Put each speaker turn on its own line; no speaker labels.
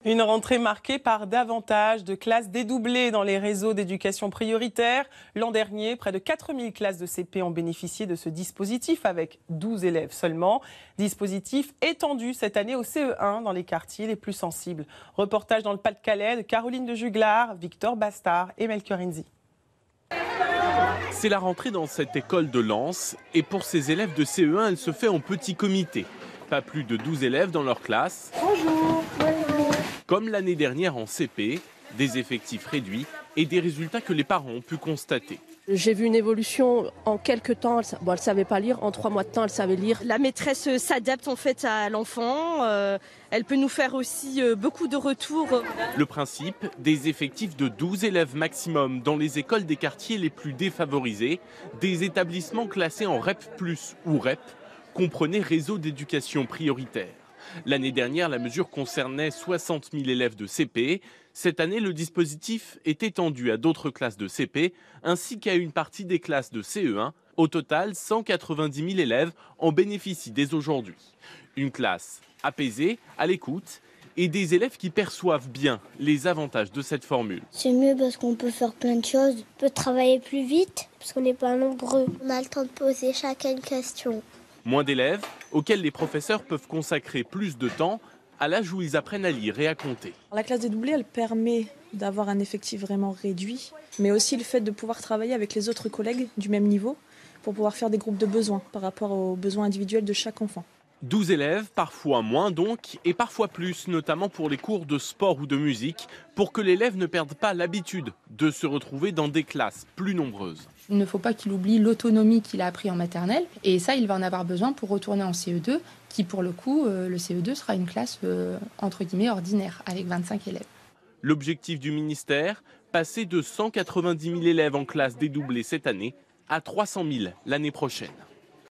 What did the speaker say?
Une rentrée marquée par davantage de classes dédoublées dans les réseaux d'éducation prioritaire. L'an dernier, près de 4000 classes de CP ont bénéficié de ce dispositif avec 12 élèves seulement. Dispositif étendu cette année au CE1 dans les quartiers les plus sensibles. Reportage dans le Pas-de-Calais de Caroline de Juglar, Victor Bastard et Melchior Inzi.
C'est la rentrée dans cette école de Lens et pour ces élèves de CE1, elle se fait en petit comité. Pas plus de 12 élèves dans leur classe.
Bonjour.
Comme l'année dernière en CP, des effectifs réduits et des résultats que les parents ont pu constater.
J'ai vu une évolution en quelques temps. Elle ne savait pas lire. En 3 mois de temps, elle savait lire.
La maîtresse s'adapte en fait à l'enfant. Elle peut nous faire aussi beaucoup de retours.
Le principe, des effectifs de 12 élèves maximum dans les écoles des quartiers les plus défavorisés, des établissements classés en REP+, ou REP, comprenez réseau d'éducation prioritaire. L'année dernière, la mesure concernait 60 000 élèves de CP. Cette année, le dispositif est étendu à d'autres classes de CP, ainsi qu'à une partie des classes de CE1. Au total, 190 000 élèves en bénéficient dès aujourd'hui. Une classe apaisée, à l'écoute, et des élèves qui perçoivent bien les avantages de cette formule.
C'est mieux parce qu'on peut faire plein de choses. On peut travailler plus vite parce qu'on n'est pas nombreux. On a le temps de poser chacun une question.
Moins d'élèves, auxquels les professeurs peuvent consacrer plus de temps à l'âge où ils apprennent à lire et à compter.
La classe dédoublée, elle permet d'avoir un effectif vraiment réduit, mais aussi le fait de pouvoir travailler avec les autres collègues du même niveau pour pouvoir faire des groupes de besoins par rapport aux besoins individuels de chaque enfant.
12 élèves, parfois moins donc, et parfois plus, notamment pour les cours de sport ou de musique, pour que l'élève ne perde pas l'habitude de se retrouver dans des classes plus nombreuses.
Il ne faut pas qu'il oublie l'autonomie qu'il a appris en maternelle, et ça, il va en avoir besoin pour retourner en CE2, qui pour le coup, le CE2 sera une classe entre guillemets ordinaire, avec 25 élèves.
L'objectif du ministère, passer de 190 000 élèves en classe dédoublée cette année à 300 000 l'année prochaine.